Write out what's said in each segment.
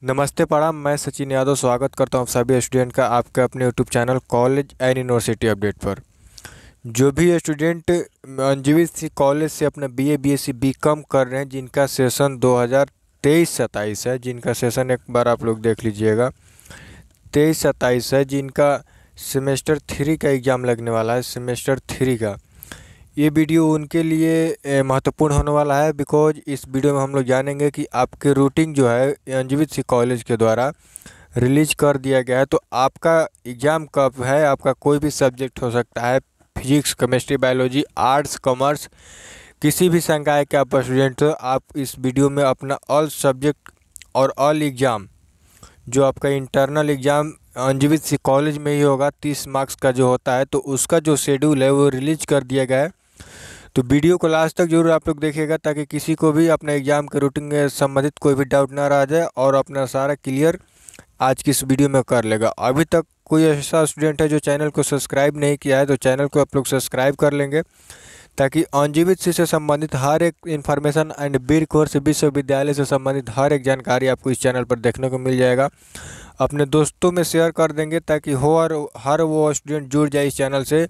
नमस्ते प्रणाम। मैं सचिन यादव स्वागत करता हूं सभी स्टूडेंट का आपके अपने YouTube channel college and university update पर। जो भी स्टूडेंट अंजवित कॉलेज से अपना बीए बीएससी बीकॉम कर रहे हैं, जिनका सेशन 2023-27 है, जिनका सेशन एक बार आप लोग देख लीजिएगा 23-27 है, जिनका सेमेस्टर 3 का एग्ज़ाम लगने वाला है, सेमेस्टर 3 का। ये वीडियो उनके लिए महत्वपूर्ण होने वाला है, बिकॉज इस वीडियो में हम लोग जानेंगे कि आपके रूटीन जो है अंजवित सी कॉलेज के द्वारा रिलीज कर दिया गया है। तो आपका एग्ज़ाम कब है, आपका कोई भी सब्जेक्ट हो सकता है, physics, chemistry, biology, arts, commerce, किसी भी संकाय के आप स्टूडेंट हो, आप इस वीडियो में अपना ऑल सब्जेक्ट और ऑल एग्ज़ाम जो आपका इंटरनल एग्ज़ाम अंजवित सी कॉलेज में ही होगा, 30 मार्क्स का जो होता है, तो उसका जो शेड्यूल है वो रिलीज कर दिया गया है। तो वीडियो को लास्ट तक जरूर आप लोग देखिएगा, ताकि किसी को भी अपने एग्ज़ाम के रूटीन से संबंधित कोई भी डाउट ना रह जाए और अपना सारा क्लियर आज की इस वीडियो में कर लेगा। अभी तक कोई ऐसा स्टूडेंट है जो चैनल को सब्सक्राइब नहीं किया है, तो चैनल को आप लोग सब्सक्राइब कर लेंगे, ताकि अंजवित से संबंधित हर एक इन्फॉर्मेशन एंड बीर कोर्स विश्वविद्यालय से संबंधित हर एक जानकारी आपको इस चैनल पर देखने को मिल जाएगा। अपने दोस्तों में शेयर कर देंगे, ताकि हर वो स्टूडेंट जुड़ जाए इस चैनल से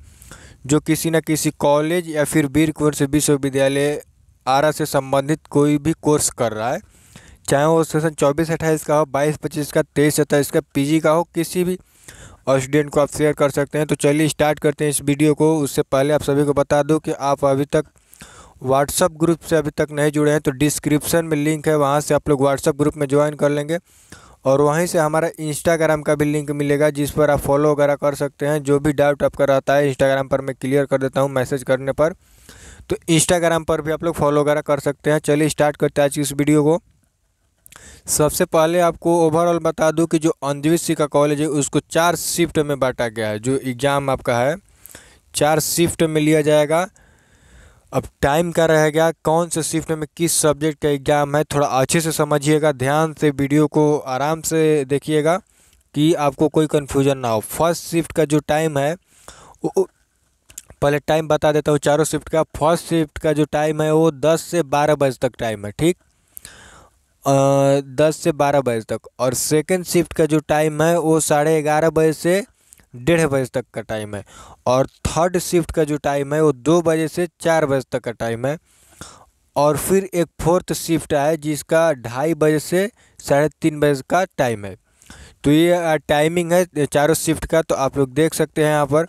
जो किसी न किसी कॉलेज या फिर बीर कोर्स विश्वविद्यालय आरा से संबंधित कोई भी कोर्स कर रहा है, चाहे वो सेशन 24-28 का हो, 22-25 का, 23-27 का, पीजी का हो, किसी भी स्टूडेंट को आप शेयर कर सकते हैं। तो चलिए स्टार्ट करते हैं इस वीडियो को। उससे पहले आप सभी को बता दूं कि आप अभी तक व्हाट्सअप ग्रुप से अभी तक नहीं जुड़े हैं, तो डिस्क्रिप्शन में लिंक है, वहां से आप लोग व्हाट्सअप ग्रुप में ज्वाइन कर लेंगे, और वहीं से हमारा इंस्टाग्राम का भी लिंक मिलेगा, जिस पर आप फॉलो वगैरह कर सकते हैं। जो भी डाउट आपका रहता है इंस्टाग्राम पर मैं क्लियर कर देता हूं मैसेज करने पर, तो इंस्टाग्राम पर भी आप लोग फॉलो वगैरह कर सकते हैं। चलिए स्टार्ट करते हैं आज की इस वीडियो को। सबसे पहले आपको ओवरऑल बता दूं कि जो अंजवित सी का कॉलेज है उसको 4 शिफ्ट में बांटा गया है। जो एग्ज़ाम आपका है 4 शिफ्ट में लिया जाएगा। अब टाइम का रहेगा, कौन से शिफ्ट में किस सब्जेक्ट का एग्ज़ाम है, थोड़ा अच्छे से समझिएगा, ध्यान से वीडियो को आराम से देखिएगा कि आपको कोई कन्फ्यूजन ना हो। फर्स्ट शिफ्ट का जो टाइम है पहले टाइम बता देता हूँ चारों शिफ्ट का। फर्स्ट शिफ्ट का जो टाइम है वो 10 से 12 बजे तक टाइम है, ठीक, 10 से 12 बजे तक। और सेकेंड शिफ्ट का जो टाइम है वो 11:30 बजे से 1:30 बजे तक का टाइम है। और थर्ड शिफ्ट का जो टाइम है वो 2 बजे से 4 बजे तक का टाइम है। और फिर एक फोर्थ शिफ्ट है जिसका 2:30 बजे से 3:30 बजे का टाइम है। तो ये टाइमिंग है चारों शिफ्ट का। तो आप लोग देख सकते हैं यहाँ पर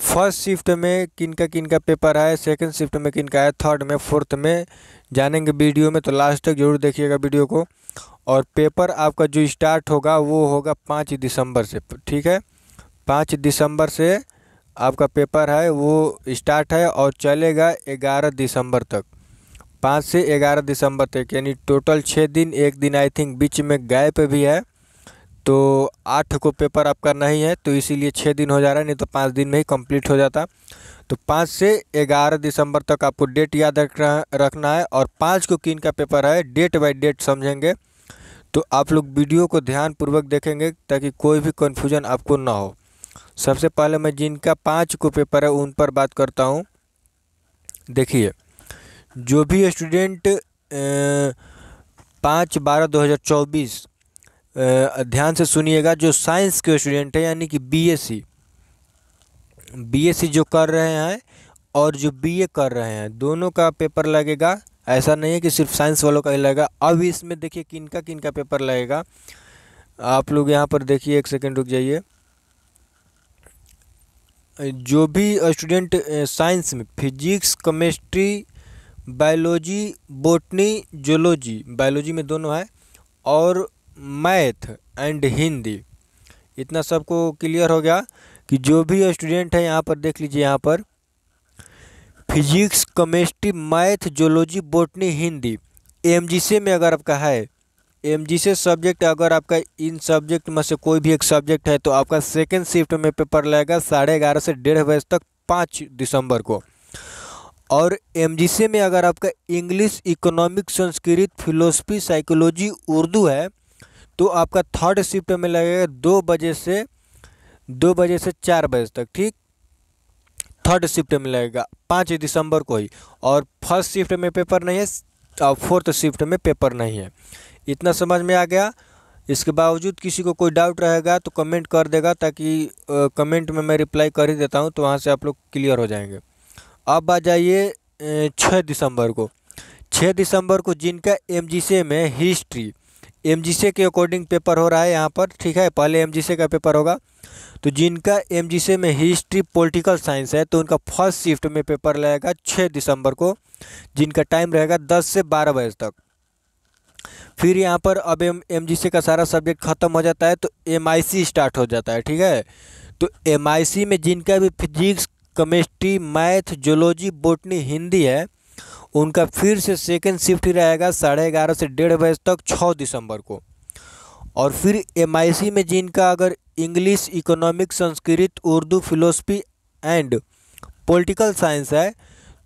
फर्स्ट शिफ्ट में किन का पेपर है, सेकंड शिफ्ट में किन का है, थर्ड में, फोर्थ में जानेंगे वीडियो में, तो लास्ट तक जरूर देखिएगा वीडियो को। और पेपर आपका जो स्टार्ट होगा वो होगा 5 दिसंबर से, ठीक है, 5 दिसंबर से आपका पेपर है वो स्टार्ट है और चलेगा 11 दिसंबर तक, 5 से 11 दिसंबर तक, यानी टोटल 6 दिन। एक दिन आई थिंक बीच में गैप भी है, तो 8 को पेपर आपका नहीं है, तो इसीलिए 6 दिन हो जा रहा है, नहीं तो 5 दिन में ही कंप्लीट हो जाता। तो 5 से 11 दिसंबर तक आपको डेट याद रखना है। और 5 को किन का पेपर है डेट बाय डेट समझेंगे, तो आप लोग वीडियो को ध्यानपूर्वक देखेंगे ताकि कोई भी कन्फ्यूजन आपको ना हो। सबसे पहले मैं जिनका 5 को पेपर है उन पर बात करता हूँ। देखिए, जो भी स्टूडेंट 5/12/2024 ध्यान से सुनिएगा, जो साइंस के स्टूडेंट है यानी कि बीएससी जो कर रहे हैं और जो बीए कर रहे हैं, दोनों का पेपर लगेगा। ऐसा नहीं है कि सिर्फ साइंस वालों का ही लगेगा। अब इसमें देखिए किन का पेपर लगेगा। आप लोग यहाँ पर देखिए, एक सेकंड रुक जाइए। जो भी स्टूडेंट साइंस में physics, chemistry, biology, botany, zoology, biology में दोनों है, और मैथ एंड हिंदी, इतना सबको क्लियर हो गया कि जो भी स्टूडेंट है यहाँ पर देख लीजिए, यहाँ पर physics, chemistry, math, zoology, botany, Hindi, MGC में अगर आपका है, एमजीसी सब्जेक्ट अगर आपका इन सब्जेक्ट में से कोई भी एक सब्जेक्ट है, तो आपका सेकेंड शिफ्ट में पेपर लगेगा 11:30 से 1:30 बजे तक, 5 दिसंबर को। और एमजीसी में अगर आपका English, economics, Sanskrit, philosophy, psychology, Urdu है, तो आपका थर्ड शिफ्ट में लगेगा 2 बजे से 4 बजे तक, ठीक, थर्ड शिफ्ट में लगेगा 5 दिसंबर को ही। और फर्स्ट शिफ्ट में पेपर नहीं है और फोर्थ शिफ्ट में पेपर नहीं है। इतना समझ में आ गया। इसके बावजूद किसी को कोई डाउट रहेगा तो कमेंट कर देगा, ताकि कमेंट में मैं रिप्लाई कर ही देता हूँ, तो वहाँ से आप लोग क्लियर हो जाएंगे। अब आ जाइए 6 दिसंबर को। 6 दिसंबर को जिनका एमजीसी में हिस्ट्री, एमजीसी के अकॉर्डिंग पेपर हो रहा है यहाँ पर, ठीक है। पहले एमजीसी का पेपर होगा, तो जिनका एमजीसी में हिस्ट्री पॉलिटिकल साइंस है तो उनका फर्स्ट शिफ्ट में पेपर लगेगा 6 दिसंबर को, जिनका टाइम रहेगा 10 से 12 बजे तक। फिर यहाँ पर अब एमजीसी का सारा सब्जेक्ट ख़त्म हो जाता है तो एमआईसी स्टार्ट हो जाता है, ठीक है। तो एमआईसी में जिनका भी physics, chemistry, math, zoology, botany, Hindi है, उनका फिर से सेकेंड शिफ्ट ही रहेगा 11:30 से 1:30 बजे तक 6 दिसंबर को। और फिर एमआईसी में जिनका अगर English, economic, Sanskrit, Urdu, philosophy and political science है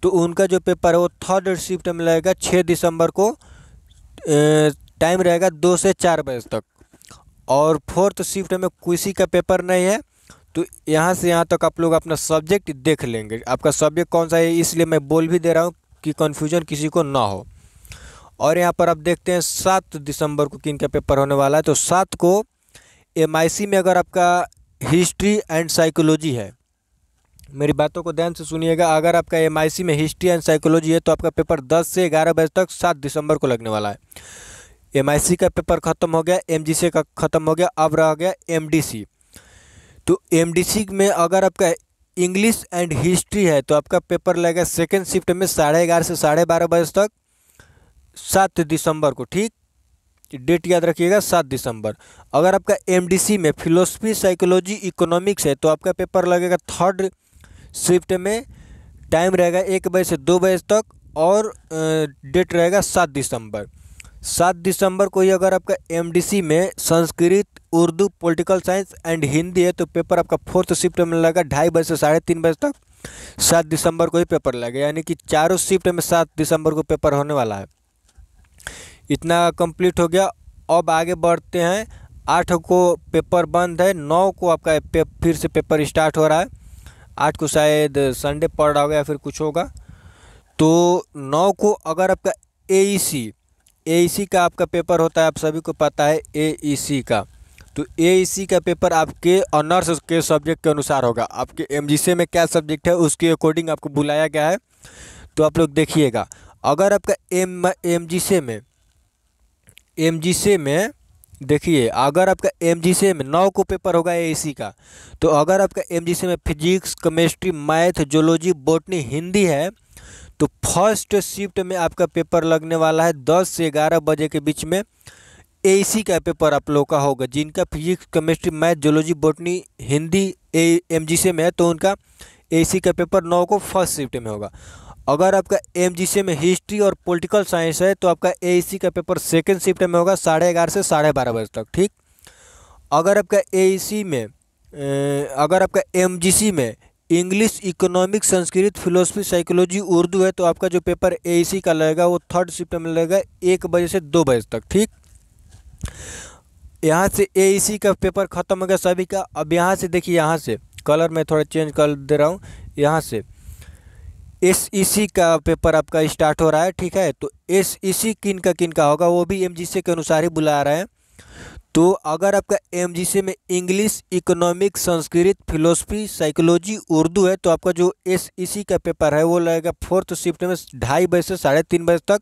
तो उनका जो पेपर है वो थर्ड शिफ्ट में लगेगा 6 दिसंबर को। टाइम रहेगा 2 से 4 बजे तक। और फोर्थ शिफ्ट में किसी का पेपर नहीं है, तो यहाँ से यहाँ तक आप लोग अपना सब्जेक्ट देख लेंगे, आपका सब्जेक्ट कौन सा है, इसलिए मैं बोल भी दे रहा हूँ कि कन्फ्यूजन किसी को ना हो। और यहाँ पर आप देखते हैं 7 दिसंबर को किन का पेपर होने वाला है। तो 7 को एमआईसी में अगर आपका हिस्ट्री एंड साइकोलॉजी है, मेरी बातों को ध्यान से सुनिएगा, अगर आपका एमआईसी में हिस्ट्री एंड साइकोलॉजी है तो आपका पेपर 10 से 11 बजे तक 7 दिसंबर को लगने वाला है। एमआईसी का पेपर ख़त्म हो गया, एमजीसी का ख़त्म हो गया, अब रह गया एमडीसी। तो एमडीसी में अगर आपका इंग्लिश एंड हिस्ट्री है तो आपका पेपर लगेगा सेकेंड शिफ्ट में 11:30 से 12:30 बजे तक 7 दिसंबर को, ठीक। डेट याद रखिएगा 7 दिसंबर। अगर आपका एमडीसी में फिलोसफी, साइकोलॉजी, इकोनॉमिक्स है तो आपका पेपर लगेगा थर्ड शिफ्ट में, टाइम रहेगा 1 बजे से 2 बजे तक, और डेट रहेगा 7 दिसंबर। 7 दिसंबर को ही अगर आपका एमडीसी में Sanskrit, Urdu, political science and Hindi है तो पेपर आपका फोर्थ शिफ्ट में लगेगा 2:30 बजे से 3:30 बजे तक। 7 दिसंबर को ही पेपर लगेगा, यानी कि चारों शिफ्ट में 7 दिसंबर को पेपर होने वाला है। इतना कंप्लीट हो गया। अब आगे बढ़ते हैं। 8 को पेपर बंद है, 9 को आपका फिर से पेपर स्टार्ट हो रहा है। 8 को शायद संडे पड़ रहा होगा या फिर कुछ होगा। तो 9 को अगर आपका एईसी का आपका पेपर होता है, आप सभी को पता है एईसी का। तो एईसी का पेपर आपके ऑनर्स के सब्जेक्ट के अनुसार होगा। आपके एमजीसी में क्या सब्जेक्ट है उसके अकॉर्डिंग आपको बुलाया गया है, तो आप लोग देखिएगा। अगर आपका एमजीसी में देखिए, अगर आपका एमजीसी में 9 को पेपर होगा एईसी का, तो अगर आपका एमजीसी में physics, chemistry, math, zoology, botany, Hindi है तो फर्स्ट शिफ्ट में आपका पेपर लगने वाला है 10 से 11 बजे के बीच में। एईसी का पेपर आप लोग का होगा, जिनका physics, chemistry, math, zoology, botany, Hindi MGC में है तो उनका एईसी का पेपर 9 को फर्स्ट शिफ्ट में होगा। अगर आपका एमजीसी में हिस्ट्री और पॉलिटिकल साइंस है तो आपका एईसी का पेपर सेकेंड शिफ्ट में होगा 11:30 से 12:30 बजे तक, ठीक। अगर आपका एमजीसी में English, economics, Sanskrit, philosophy, psychology, Urdu है तो आपका जो पेपर एईसी का लगेगा वो थर्ड शिफ्ट में लगेगा 1 बजे से 2 बजे तक, ठीक। यहाँ से एईसी का पेपर ख़त्म हो गया सभी का। अब यहाँ से देखिए, यहाँ से कलर मैं थोड़ा चेंज कर दे रहा हूँ। यहाँ से एसईसी का पेपर आपका स्टार्ट हो रहा है, ठीक है। तो एसईसी किन का होगा वो भी एमजीसी के अनुसार ही बुला रहे हैं। तो अगर आपका एमजीसी में English, economics, Sanskrit, philosophy, psychology, Urdu है तो आपका जो एसईसी का पेपर है वो लगेगा फोर्थ शिफ्ट में 2:30 बजे से 3:30 बजे तक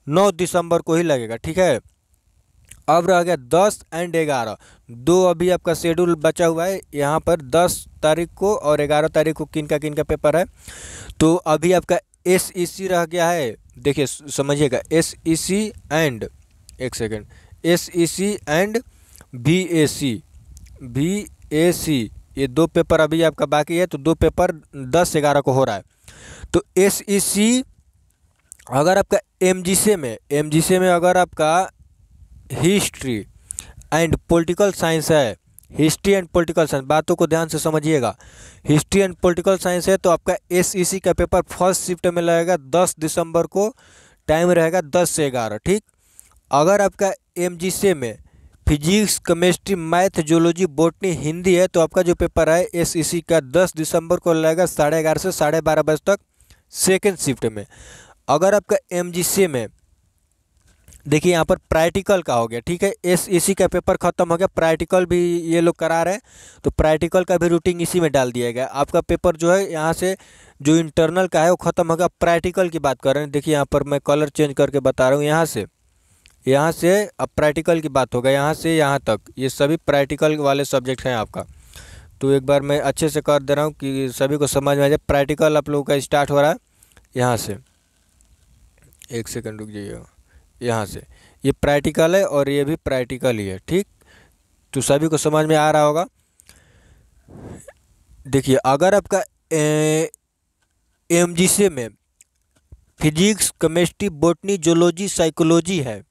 9 दिसंबर को ही लगेगा, ठीक है। अब रह गया 10 एंड 11, 2 अभी आपका शेड्यूल बचा हुआ है। यहाँ पर 10 तारीख को और 11 तारीख को किन का पेपर है। तो अभी आपका एसईसी रह गया है, देखिए समझिएगा, SEC and SEC and BAC ये 2 पेपर अभी आपका बाकी है। तो 2 पेपर 10-11 को हो रहा है। तो एसईसी अगर आपका एमजीसी में अगर आपका हिस्ट्री एंड पॉलिटिकल साइंस है, हिस्ट्री एंड पॉलिटिकल साइंस, बातों को ध्यान से समझिएगा, हिस्ट्री एंड पॉलिटिकल साइंस है तो आपका एसईसी का पेपर फर्स्ट शिफ्ट में लगेगा 10 दिसंबर को, टाइम रहेगा 10 से 11, ठीक। अगर आपका एमजीसी में physics, chemistry, math, zoology, botany, Hindi है तो आपका जो पेपर है एसईसी का 10 दिसंबर को लगेगा 11:30 से 12:30 बजे तक सेकेंड शिफ्ट में। अगर आपका एमजीसी में देखिए यहाँ पर प्रैक्टिकल का हो गया, ठीक है, इसी का पेपर ख़त्म हो गया, प्रैक्टिकल भी ये लोग करा रहे हैं, तो प्रैक्टिकल का भी रूटीन इसी में डाल दिया गया। आपका पेपर जो है यहाँ से जो इंटरनल का है वो ख़त्म हो गया, प्रैक्टिकल की बात कर रहे हैं। देखिए यहाँ पर मैं कलर चेंज करके बता रहा हूँ, यहाँ से अब प्रैक्टिकल की बात होगा, यहाँ से यहाँ तक ये सभी प्रैक्टिकल वाले सब्जेक्ट हैं आपका। तो एक बार मैं अच्छे से कर दे रहा हूँ कि सभी को समझ में आ जाए। प्रैक्टिकल आप लोगों का स्टार्ट हो रहा है यहाँ से, एक सेकंड रुक जाइएगा, यहाँ से ये प्रैक्टिकल है और ये भी प्रैक्टिकल ही है, ठीक। तो सभी को समझ में आ रहा होगा। देखिए अगर आपका एमजीसी में physics, chemistry, botany, zoology, psychology है,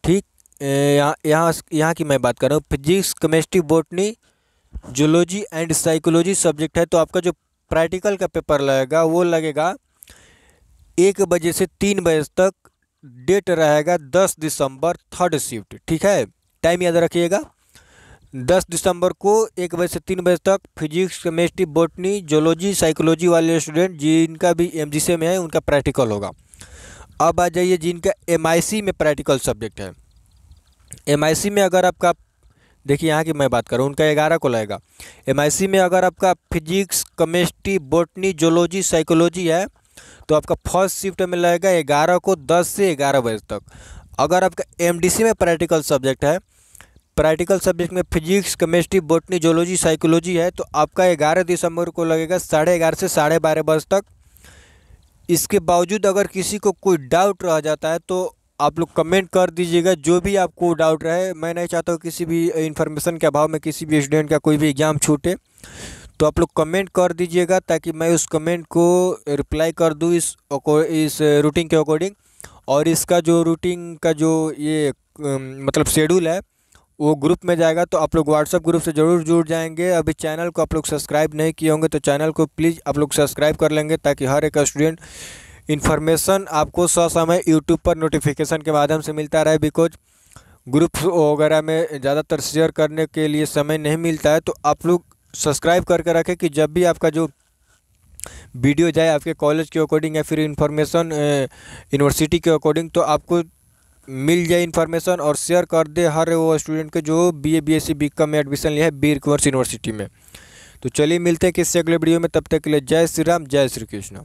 ठीक, यहाँ की मैं बात कर रहा हूँ, physics, chemistry, botany, zoology and psychology subject है, तो आपका जो प्रैक्टिकल का पेपर लगेगा वो लगेगा 1 बजे से 3 बजे तक। डेट रहेगा 10 दिसंबर, थर्ड शिफ्ट, ठीक है, टाइम याद रखिएगा। 10 दिसंबर को 1 बजे से 3 बजे तक physics, chemistry, botany, zoology, psychology वाले स्टूडेंट जिनका भी एमजीसी में है उनका प्रैक्टिकल होगा। अब आ जाइए जिनका एमआईसी में प्रैक्टिकल सब्जेक्ट है। एमआईसी में अगर आपका, देखिए यहाँ की मैं बात करूँ, उनका 11 को लगेगा। एमआईसी में अगर आपका physics, chemistry, botany, zoology, psychology है तो आपका फर्स्ट शिफ्ट में लगेगा 11 को 10 से 11 बजे तक। अगर आपका एमडीसी में प्रैक्टिकल सब्जेक्ट है, प्रैक्टिकल सब्जेक्ट में physics, chemistry, botany, zoology, psychology है, तो आपका 11 दिसंबर को लगेगा 11:30 से 12:30 बजे तक। इसके बावजूद अगर किसी को कोई डाउट रह जाता है तो आप लोग कमेंट कर दीजिएगा, जो भी आपको डाउट रहे। मैं नहीं चाहता हूँ किसी भी इन्फॉर्मेशन के अभाव में किसी भी स्टूडेंट का कोई भी एग्ज़ाम छूटे, तो आप लोग कमेंट कर दीजिएगा ताकि मैं उस कमेंट को रिप्लाई कर दूँ इस रूटीन के अकॉर्डिंग। और इसका जो रूटीन का जो ये मतलब शेड्यूल है वो ग्रुप में जाएगा, तो आप लोग व्हाट्सएप ग्रुप से ज़रूर जुड़ जाएंगे। अभी चैनल को आप लोग सब्सक्राइब नहीं किए होंगे तो चैनल को प्लीज़ आप लोग सब्सक्राइब कर लेंगे, ताकि हर एक स्टूडेंट इन्फॉर्मेशन आपको ससमय यूट्यूब पर नोटिफिकेशन के माध्यम से मिलता रहे। बिकॉज ग्रुप वगैरह में ज़्यादातर शेयर करने के लिए समय नहीं मिलता है, तो आप लोग सब्सक्राइब करके रखें कि जब भी आपका जो वीडियो जाए आपके कॉलेज के अकॉर्डिंग या फिर इन्फॉर्मेशन यूनिवर्सिटी के अकॉर्डिंग, तो आपको मिल जाए इन्फॉर्मेशन और शेयर कर दे हर वो स्टूडेंट के जो बीए, बीएससी, बीकॉम में एडमिशन लिया है बीर कुंवर यूनिवर्सिटी में। तो चलिए मिलते हैं किसी अगले वीडियो में, तब तक के लिए जय श्री राम, जय श्री कृष्ण।